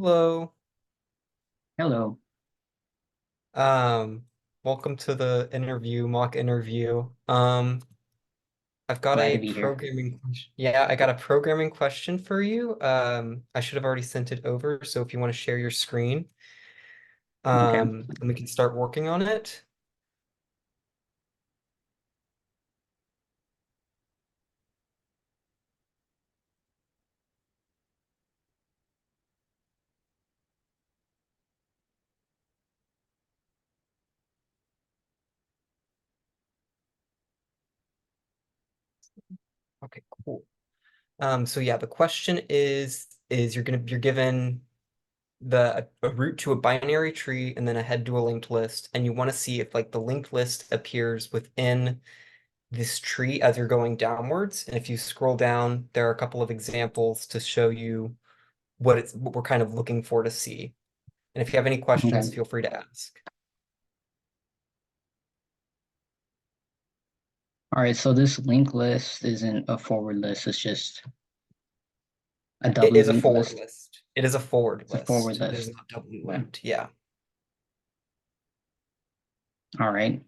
Hello. Hello, Um, Welcome to the mock interview. I've got glad a to be here. programming question. Yeah, I got a programming question for you. I should have already sent it over, so if you want to share your screen, Okay. and we can start working on it. Okay, cool. So yeah, the question is you're given a route to a binary tree and then a head to a linked list, and you want to see if like the linked list appears within this tree as you're going downwards. And if you scroll down, there are a couple of examples to show you what we're kind of looking for to see. And if you have any questions, Okay. feel free to ask. All right. So this linked list isn't a forward list. It's just a It doubly is a linked forward list. list. It is a forward It's a forward list. It is list. not doubly Okay. linked. Yeah. All right.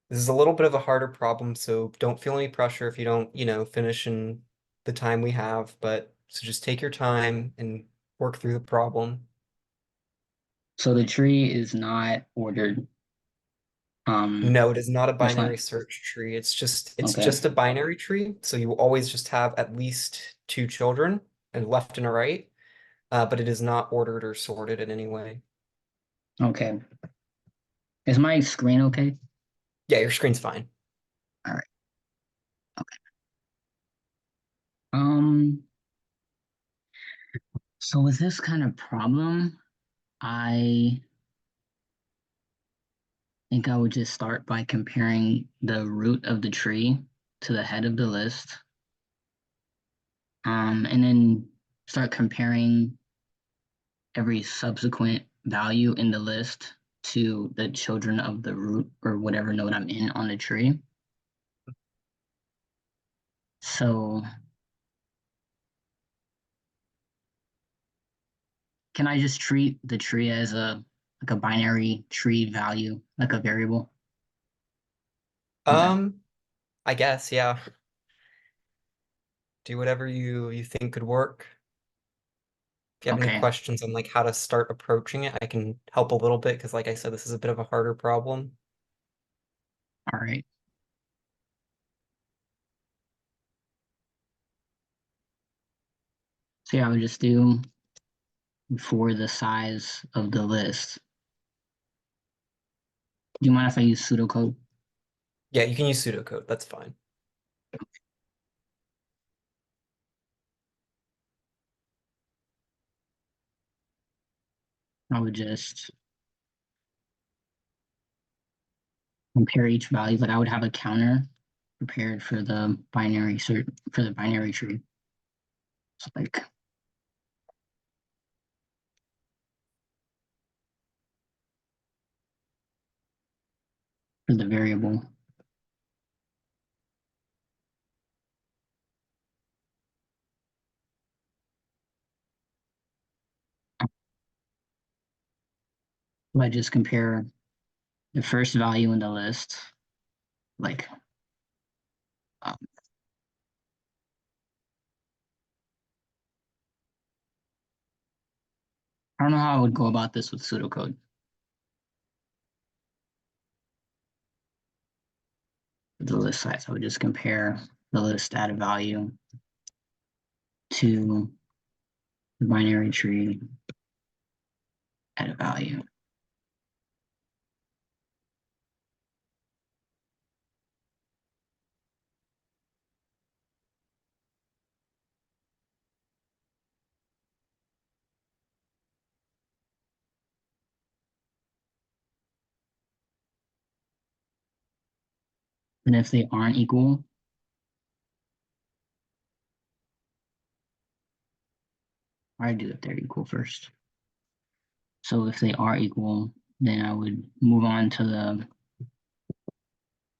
This is a little bit of a harder problem, so don't feel any pressure if you don't, finish in the time we have, but so just take your time and work through the problem. So the tree is not ordered. No, it is not a That's not binary search tree. It's okay. just a binary tree. So you will always just have at least two children, a left and a right, but it is not ordered or sorted in any way. Okay. Is my screen okay? Yeah, your screen's fine. All right. Okay. Um, so with this kind of problem, I think I would just start by comparing the root of the tree to the head of the list. And then start comparing every subsequent value in the list to the children of the root or whatever node I'm in on the tree. So can I just treat the tree as a binary tree value, like a variable? Okay. Um, I guess, yeah. Do whatever you think could work. If you have any Okay. questions on like how to start approaching it, I can help a little bit because like I said, this is a bit of a harder problem. All right. So yeah, I would just do for the size of the list. Do you mind if I use pseudocode? Yeah, you can use pseudocode. That's fine. I would just compare each value. Like I would have a counter prepared for the binary tree. So like for the variable. If I just compare the first value in the list, like um, I don't know how I would go about this with pseudocode. The list size, I would just compare the list added value to the binary tree added value. And if they aren't equal, I do if they're equal first. So if they are equal, then I would move on to the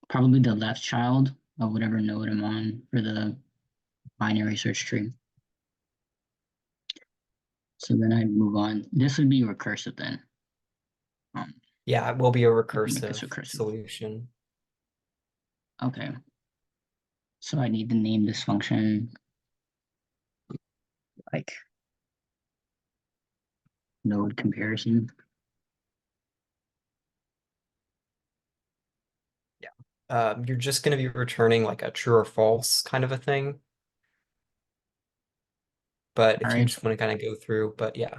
probably the left child of whatever node I'm on for the binary search tree. So then I'd move on. This would be recursive then. Yeah, it will be a I can make this recursive recursive. solution. Okay. So I need to name this function like node comparison. You're just going to be returning like a true or false kind of a thing. But All if you right. just want to kind of go through, but yeah.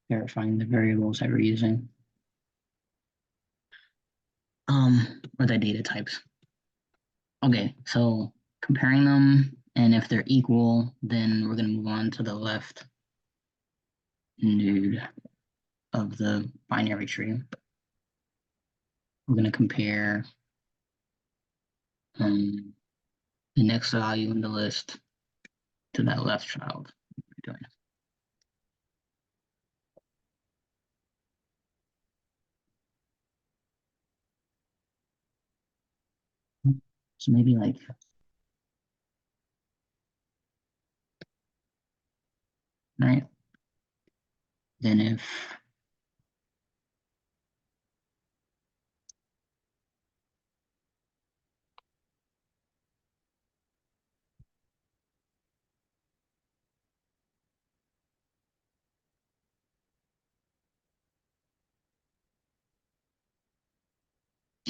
Verifying the variables that we're using. Or the data types. Okay, so comparing them, and if they're equal, then we're gonna move on to the left node of the binary tree. We're gonna compare the next value in the list to that left child. Doing. So maybe like right. Then if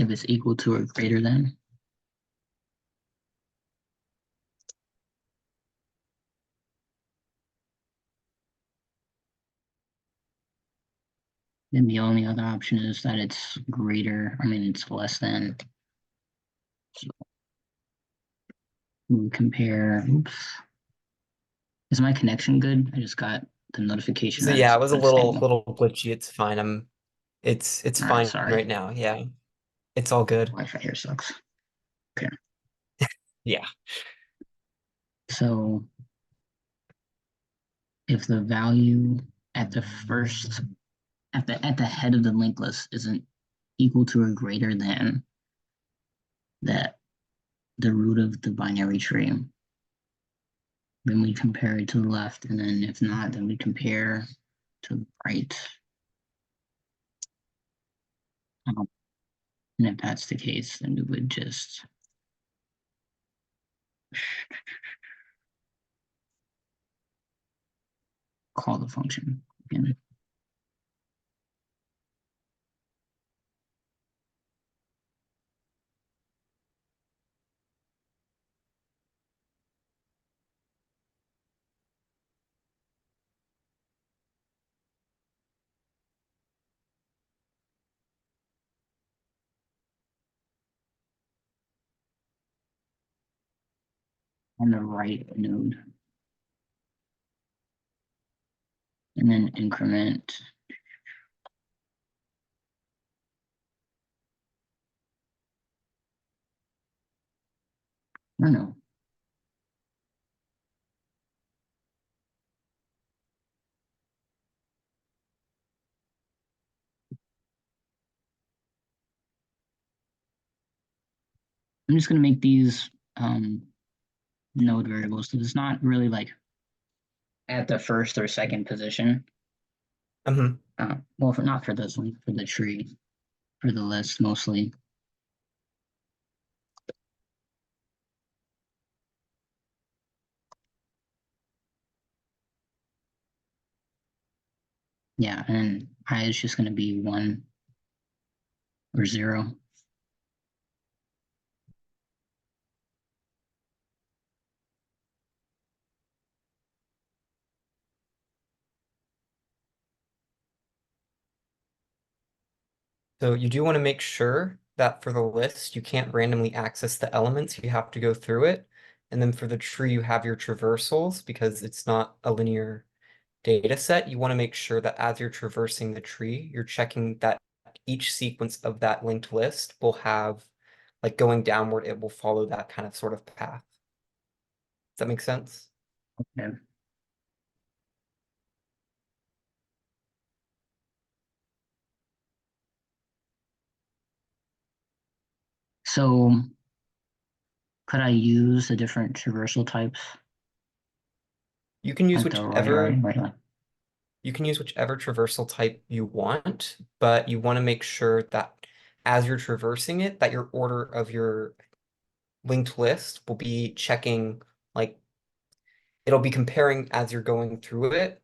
it's equal to or greater than, then the only other option is that it's greater. I mean, it's less than. So we compare. Oops. Is my connection good? I just got the notification So that yeah, it's it was a unstable. little glitchy. It's fine. It's All right, fine sorry. right now. Yeah. It's all good. Wi-Fi here sucks. Okay. Yeah. So if the value at the first at the head of the linked list isn't equal to or greater than that the root of the binary tree, then we compare it to the left, and then if not, then we compare to the right. And if that's the case, then we would just call the function again. On the right node, and then increment. I don't know. I'm just gonna make these node variables. So it's not really like at the first or second position. Hmm. Well, not for this one, for the tree, for the list mostly. Yeah, and I is just gonna be 1 or 0. So you do want to make sure that for the list, you can't randomly access the elements. You have to go through it. And then for the tree, you have your traversals because it's not a linear data set. You want to make sure that as you're traversing the tree, you're checking that each sequence of that linked list will have like going downward, it will follow that kind of sort of path. Does that make sense? Okay. So could I use the different traversal types You can use like the right, whichever right, right? you can use whichever traversal type you want, but you want to make sure that as you're traversing it, that your order of your linked list will be checking, like it'll be comparing as you're going through it,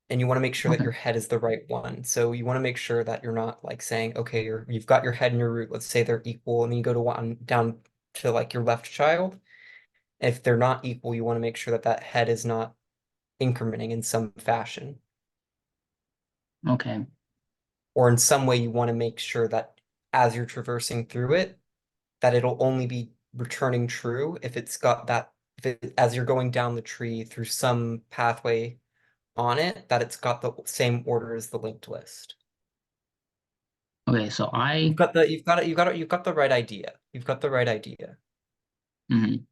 and you want to make sure that Okay. your head is the right one. So you want to make sure that you're not like saying, okay, you've got your head and your root, let's say they're equal, and then you go to one down to like your left child. If they're not equal, you want to make sure that that head is not incrementing in some fashion. Okay. Or in some way you want to make sure that as you're traversing through it, that it'll only be returning true if it's got that, if it, as you're going down the tree through some pathway on it, that it's got the same order as the linked list. Okay. So I You've got the right idea. You've got the right idea. mhm.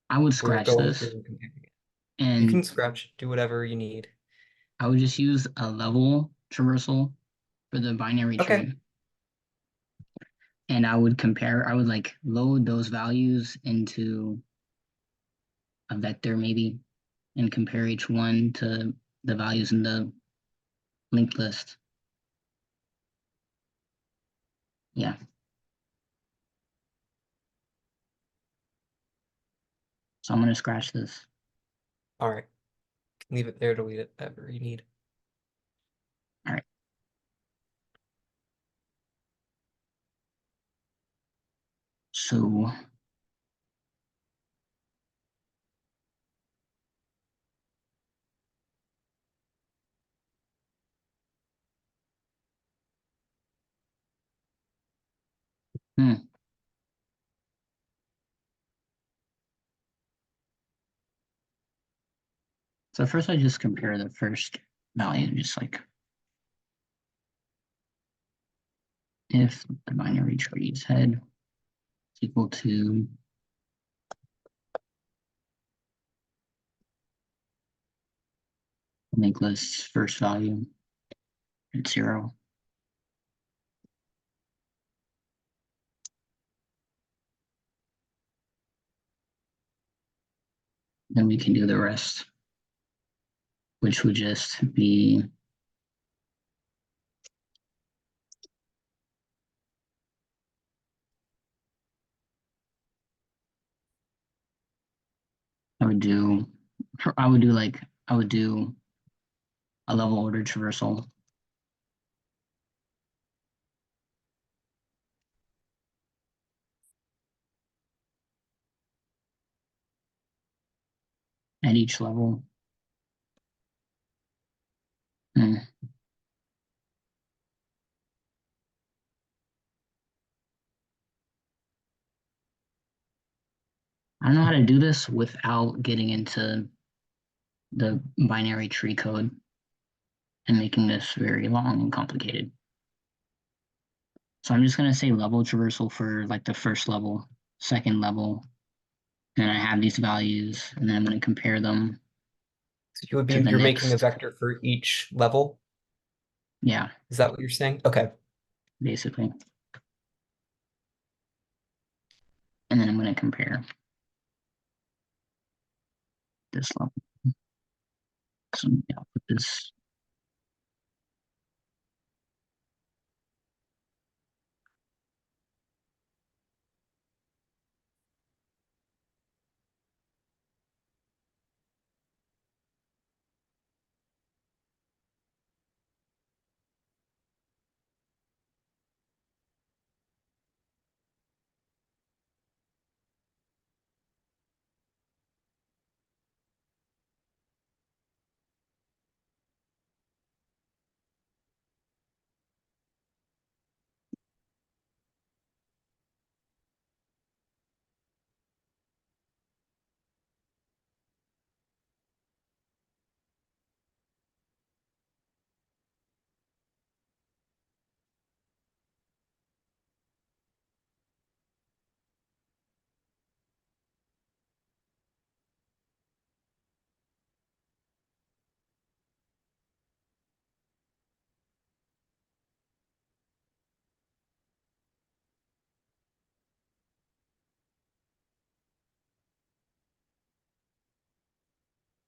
I would We're scratch going this through and comparing it. You and can scratch, do whatever you need. I would just use a level traversal for the binary Okay. tree. And I would compare, I would like load those values into a vector maybe and compare each one to the values in the linked list. Yeah. So I'm going to scratch this. All right. Leave it there, delete it, whatever you need. All right. So, hmm. So first I just compare the first value, just like if the binary tree's head is equal to linked list's first value at 0, then we can do the rest, which would just be I would do I would do like I would do a level order traversal at each level. Hmm. I don't know how to do this without getting into the binary tree code and making this very long and complicated. So I'm just going to say level traversal for like the first level, second level, and I have these values, and then I'm going to compare them So you would be, to the you're making a next. vector for each level. Yeah, Is that what you're saying? Okay. basically. And then I'm going to compare this level. So yeah, I'll put this.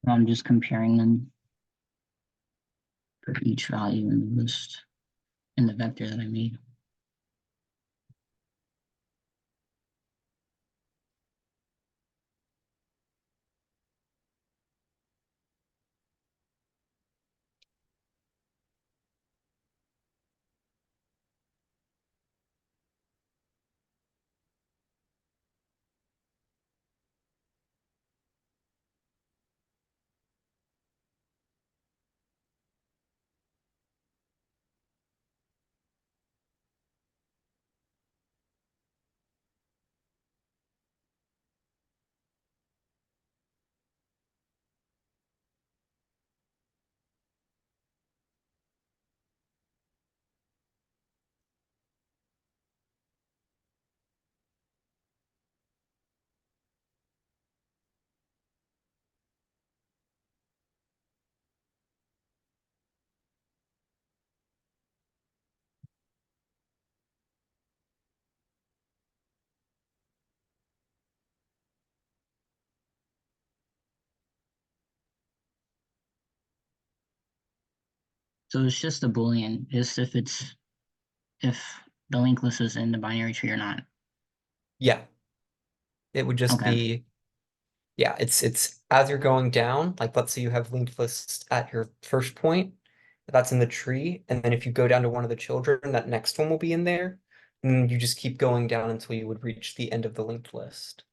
I'm just comparing them for each value in the list in the vector that I made. So it's just a Boolean, just if the linked list is in the binary tree or not. Yeah, it would just Okay. be, yeah, it's as you're going down, like let's say you have linked lists at your first point, that's in the tree, and then if you go down to one of the children, that next one will be in there, and you just keep going down until you would reach the end of the linked list,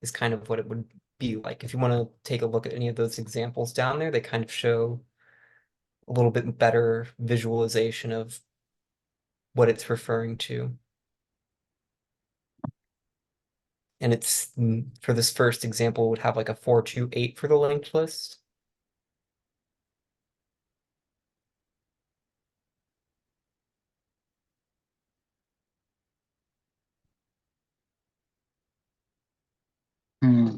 is kind of what it would be like. If you want to take a look at any of those examples down there, they kind of show a little bit better visualization of what it's referring to. And it's for this first example would have like a 428 for the linked list. Hmm.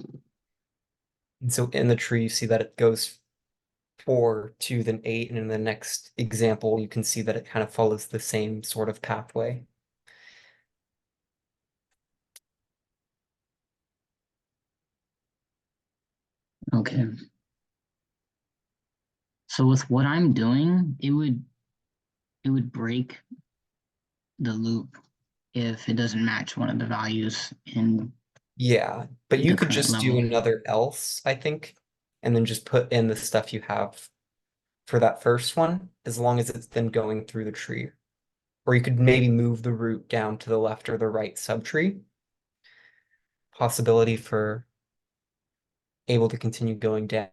And so in the tree, you see that it goes 4, 2, then 8, and in the next example, you can see that it kind of follows the same sort of pathway. Okay. So with what I'm doing, it would break the loop if it doesn't match one of the values in Yeah, but you the could current just do level. another else, I think, and then just put in the stuff you have for that first one, as long as it's then going through the tree. Or you could maybe move the root down to the left or the right subtree. Possibility for able to continue going down.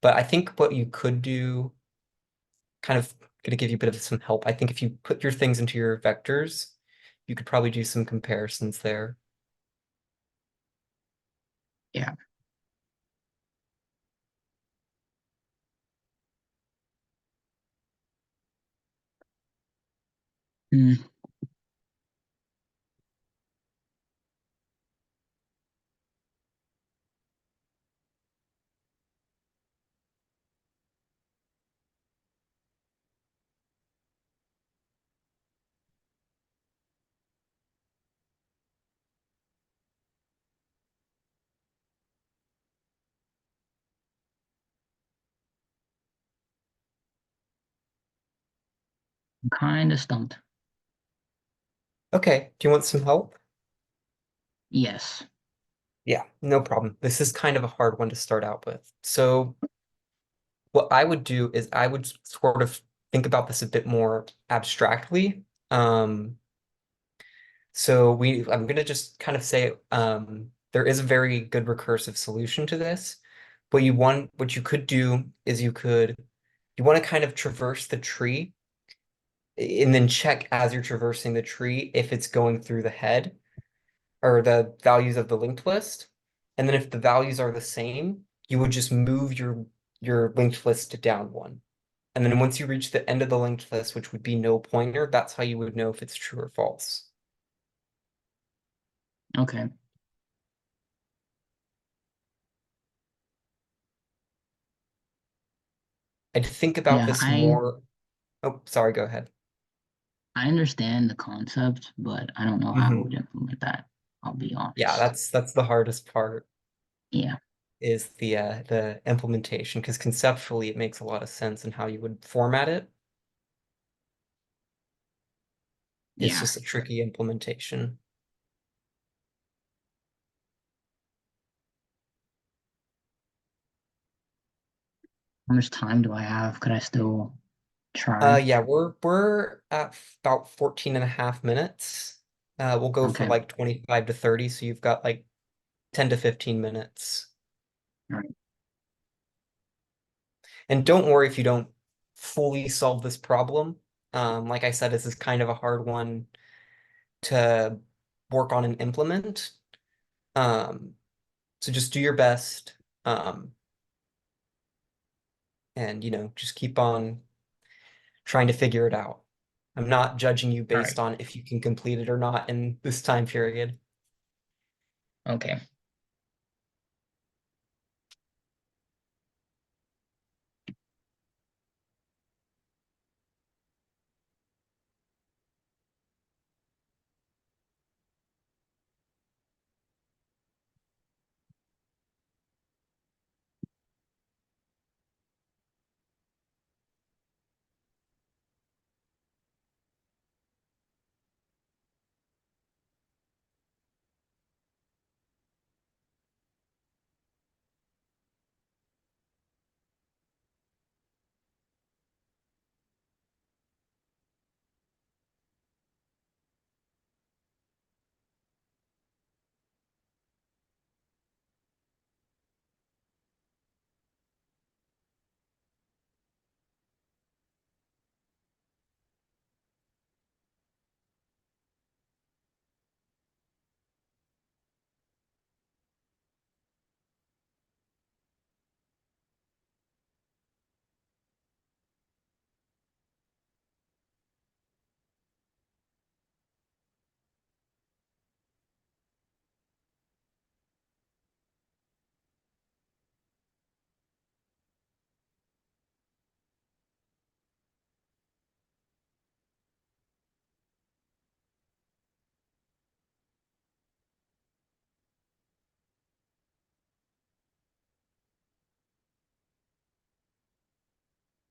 But I think what you could do, kind of going to give you a bit of some help. I think if you put your things into your vectors, you could probably do some comparisons there. Yeah. Hmm. I'm kind of stumped. Okay, do you want some help? Yes. Yeah, no problem. This is kind of a hard one to start out with. So what I would do is I would sort of think about this a bit more abstractly. Um, I'm gonna just kind of say there is a very good recursive solution to this. What you could do is you want to kind of traverse the tree and then check as you're traversing the tree if it's going through the head or the values of the linked list. And then if the values are the same, you would just move your linked list down one. And then once you reach the end of the linked list, which would be no pointer, that's how you would know if it's true or false. Okay. I'd think about Yeah, this I more. Oh, sorry, go ahead. I understand the concept, but I don't know how I would Hmm. implement that. I'll be Yeah, honest. that's the hardest part. Yeah. is the implementation, because conceptually it makes a lot of sense in how you would format it. It's Yeah. just a tricky implementation. How much time do I have? Could I still try? Yeah, we're at about 14 and a half minutes. We'll go for Okay. like 25 to 30, so you've got like 10 to 15 minutes. All right. And don't worry if you don't fully solve this problem. Like I said, this is kind of a hard one to work on and implement. Um, so just do your best. Um, and just keep on trying to figure it out. I'm not judging you All based right. on if you can complete it or not in this time period. Okay.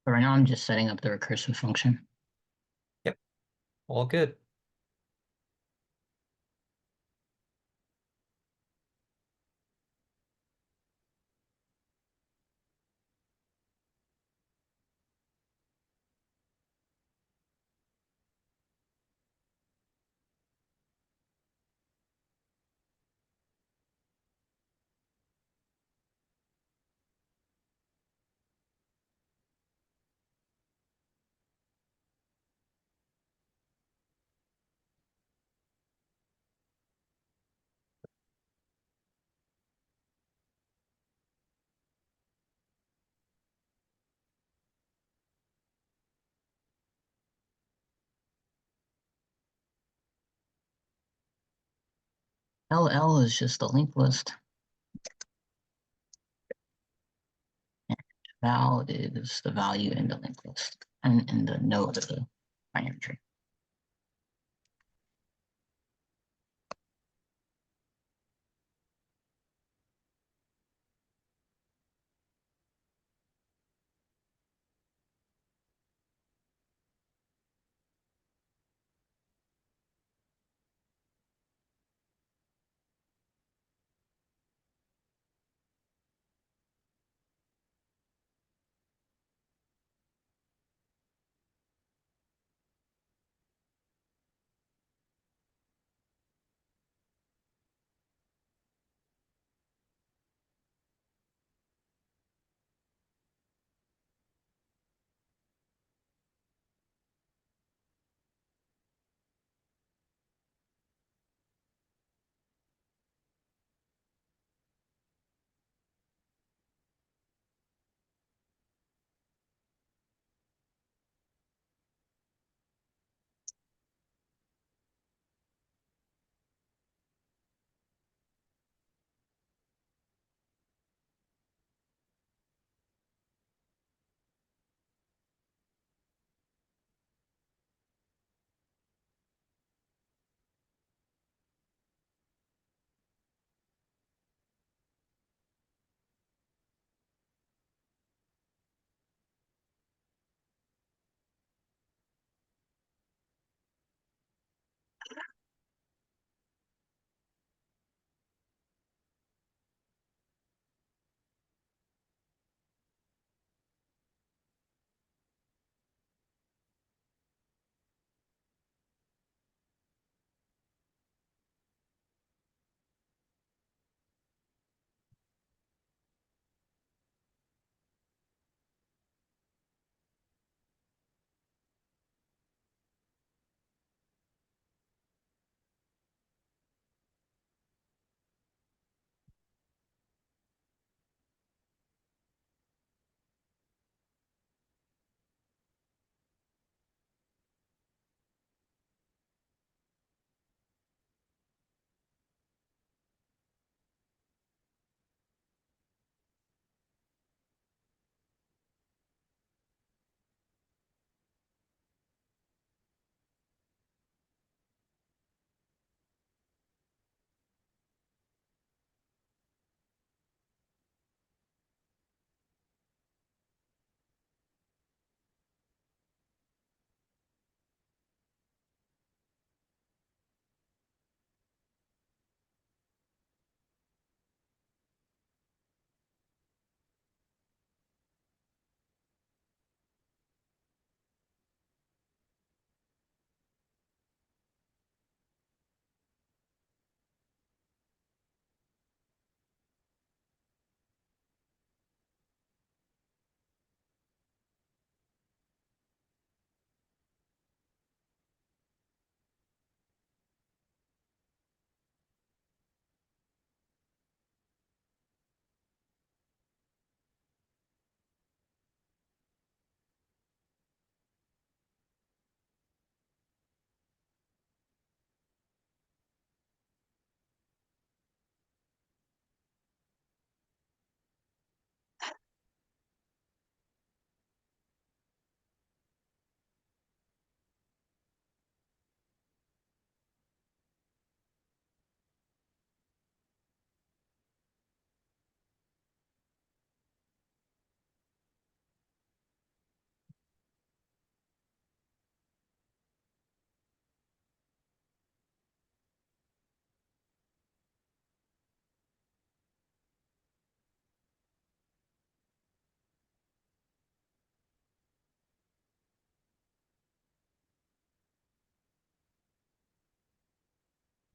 So right now I'm just setting up the recursive function. Yep, all good. LL is just the linked list. And val is the value in the linked list and in the node of the binary tree.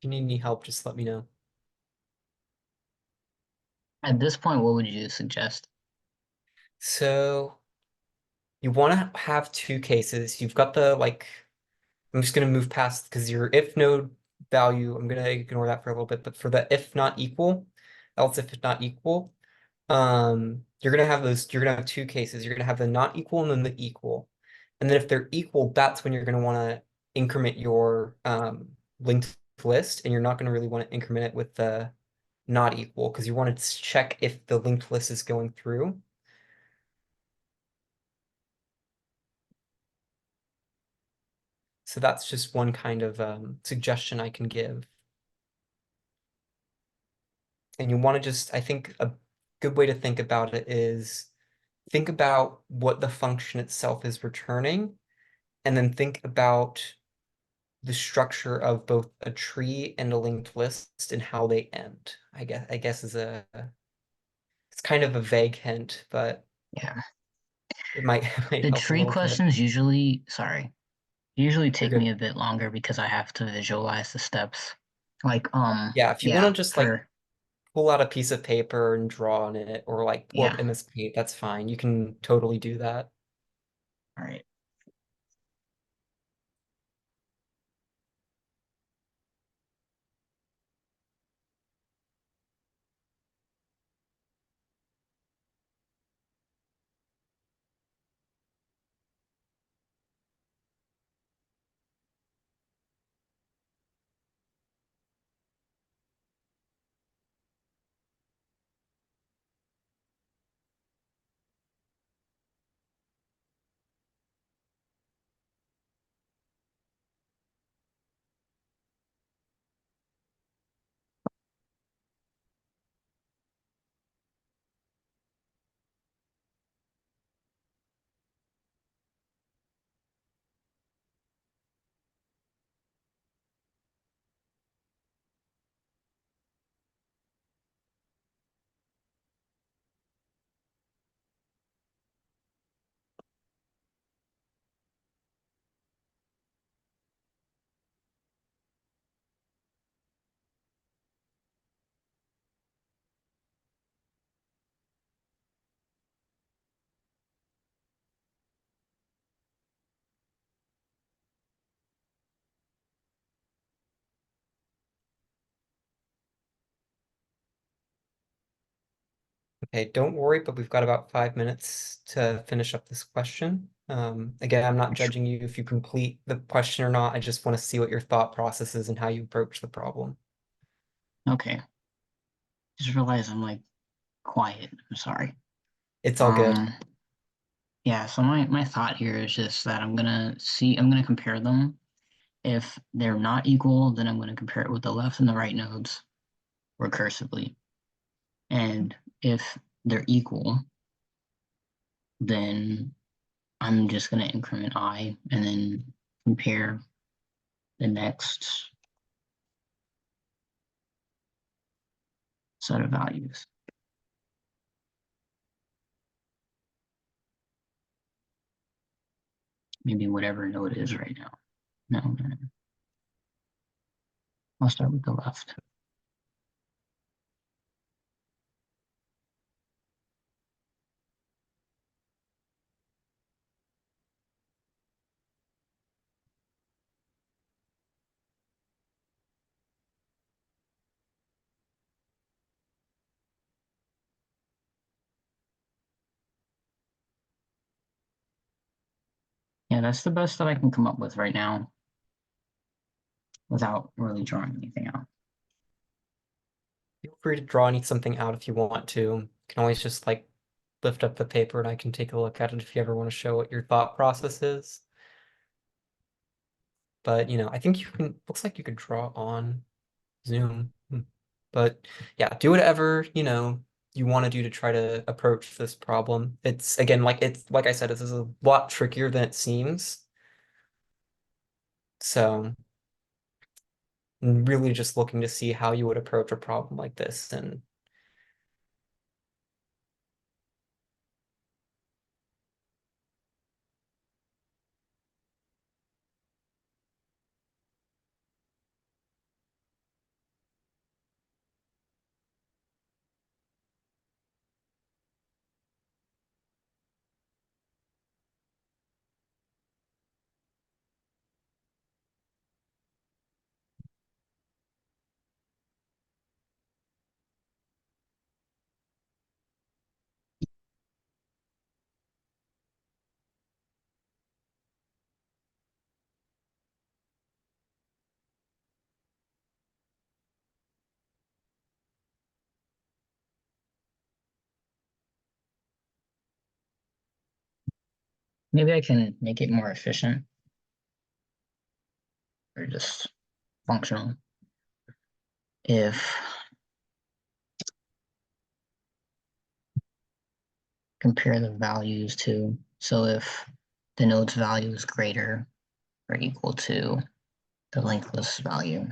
you need any help, just let me know. At this point, what would you suggest? So you want to have two cases. You've got the like, I'm just going to move past because your if node value, I'm going to ignore that for a little bit, but for the if not equal, else if not equal, you're going to have those, you're going to have two cases. You're going to have the not equal and then the equal. And then if they're equal, that's when you're going to want to increment your linked list, and you're not going to really want to increment it with the not equal because you want to check if the linked list is going through. So that's just one kind of suggestion I can give. And you want to just, I think a good way to think about it is think about what the function itself is returning, and then think about the structure of both a tree and a linked list and how they end. I guess is a it's kind of a vague hint, but Yeah. it might it might The help a tree little bit. questions usually You're take me good. a bit longer because I have to visualize the steps. Like, Yeah, if you want to yeah, just like for, pull out a piece of paper and draw on it, or like pull up yeah, MS Paint, that's fine. You can totally do that. all right. Okay, don't worry, but we've got about 5 minutes to finish up this question. Again, I'm not judging you if you complete the question or not. I just want to see what your thought process is and how you approach the problem. Okay. Just realized I'm like quiet. I'm sorry. It's all good. Um, yeah, so my thought here is just that I'm gonna compare them. If they're not equal, then I'm gonna compare it with the left and the right nodes recursively. And if they're equal, then I'm just gonna increment I and then compare the next set of values. Maybe whatever node it is right now. No. I'll start with the left. Yeah, that's the best that I can come up with right now without really drawing anything out. Feel free to draw something out if you want to. You can always just like lift up the paper and I can take a look at it if you ever want to show what your thought process is. But I think you can, looks like you could draw on Zoom. But yeah, do whatever, you want to do to try to approach this problem. It's again, it's like I said, this is a lot trickier than it seems. So I'm really just looking to see how you would approach a problem like this. And maybe I can make it more efficient or just functional. If compare the values to, so if the node's value is greater or equal to the linked list value.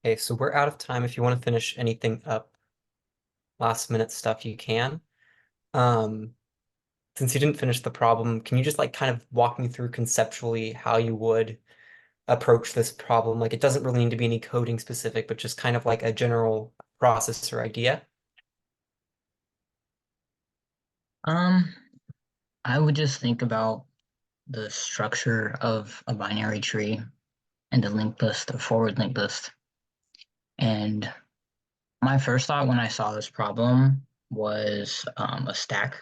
Okay, so we're out of time. If you want to finish anything up, last minute stuff, you can. Um, since you didn't finish the problem, can you just like kind of walk me through conceptually how you would approach this problem? Like it doesn't really need to be any coding specific, but just kind of like a general process or idea. Um, I would just think about the structure of a binary tree and the linked list, the forward linked list. And my first thought when I saw this problem was a stack,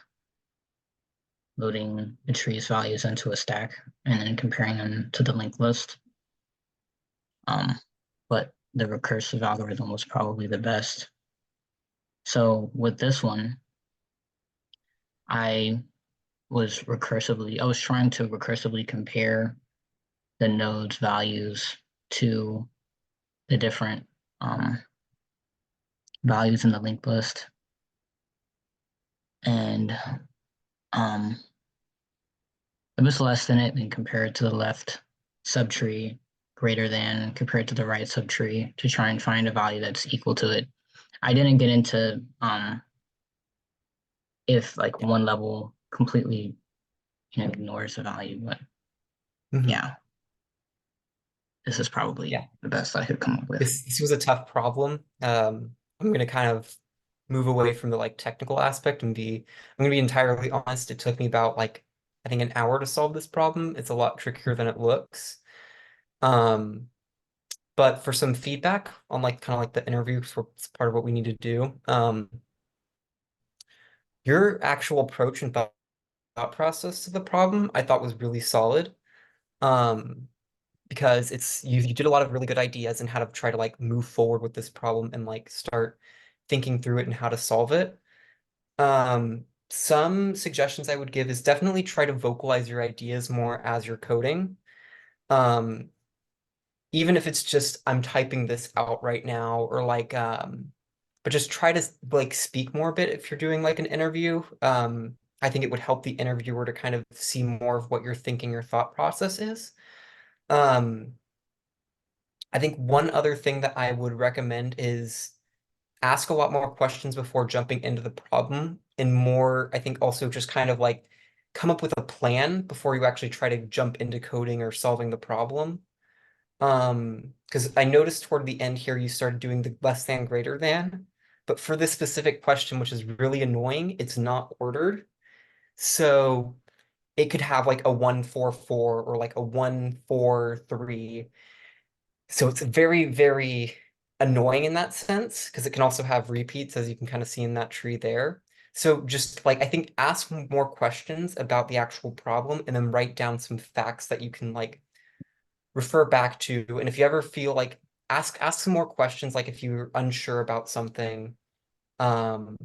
loading the tree's values into a stack and then comparing them to the linked list. Um, but the recursive algorithm was probably the best. So with this one, I I was trying to recursively compare the node's values to the different um, values in the linked list. And if it's less than it, then compare it to the left subtree, greater than, compare it to the right subtree to try and find a value that's equal to it. I didn't get into if like one level completely ignores the value, but Mhm. yeah, this is probably Yeah, the best I could come up with. this was a tough problem. I'm gonna kind of move away from the like technical aspect and I'm gonna be entirely honest. It took me about like I think an hour to solve this problem. It's a lot trickier than it looks. Um, but for some feedback on like kind of like the interview, for it's part of what we need to do. Your actual approach and thought process to the problem, I thought was really solid. Um, because it's you did a lot of really good ideas and how to try to like move forward with this problem and like start thinking through it and how to solve it. Some suggestions I would give is definitely try to vocalize your ideas more as you're coding. Um, even if it's just I'm typing this out right now or like but just try to like speak more a bit if you're doing like an interview. I think it would help the interviewer to kind of see more of what you're thinking your thought process is. Um, I think one other thing that I would recommend is ask a lot more questions before jumping into the problem, and more, I think also just kind of like come up with a plan before you actually try to jump into coding or solving the problem. Because I noticed toward the end here you started doing the less than greater than. But for this specific question, which is really annoying, it's not ordered. So it could have like a 1 4 4 or like a 1 4 3. So it's very, very annoying in that sense because it can also have repeats, as you can kind of see in that tree there. So just like I think ask more questions about the actual problem and then write down some facts that you can like refer back to. And if you ever feel like ask some more questions, like if you're unsure about something. Um,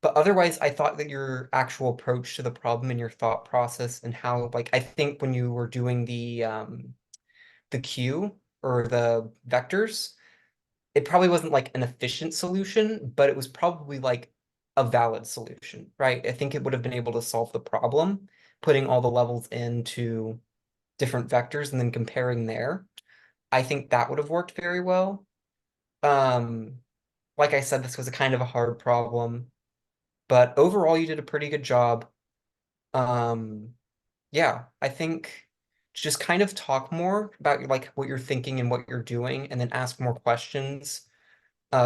but otherwise, I thought that your actual approach to the problem and your thought process and how like I think when you were doing the queue or the vectors, it probably wasn't like an efficient solution, but it was probably like a valid solution, right? I think it would have been able to solve the problem, putting all the levels into different vectors and then comparing there. I think that would have worked very well. Um, like I said, this was a kind of a hard problem, but overall you did a pretty good job. Um, yeah, I think just kind of talk more about like what you're thinking and what you're doing, and then ask more questions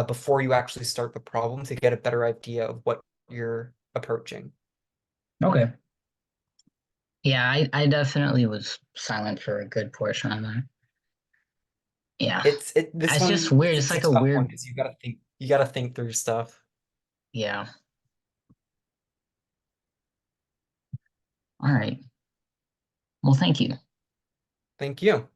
before you actually start the problem to get a better idea of what you're approaching. Okay. Yeah, I definitely was silent for a good portion of that. Yeah. This It's just one weird. It's it's a like a tough one weird, because you gotta think through stuff. yeah. All right. Well, thank you. Thank you.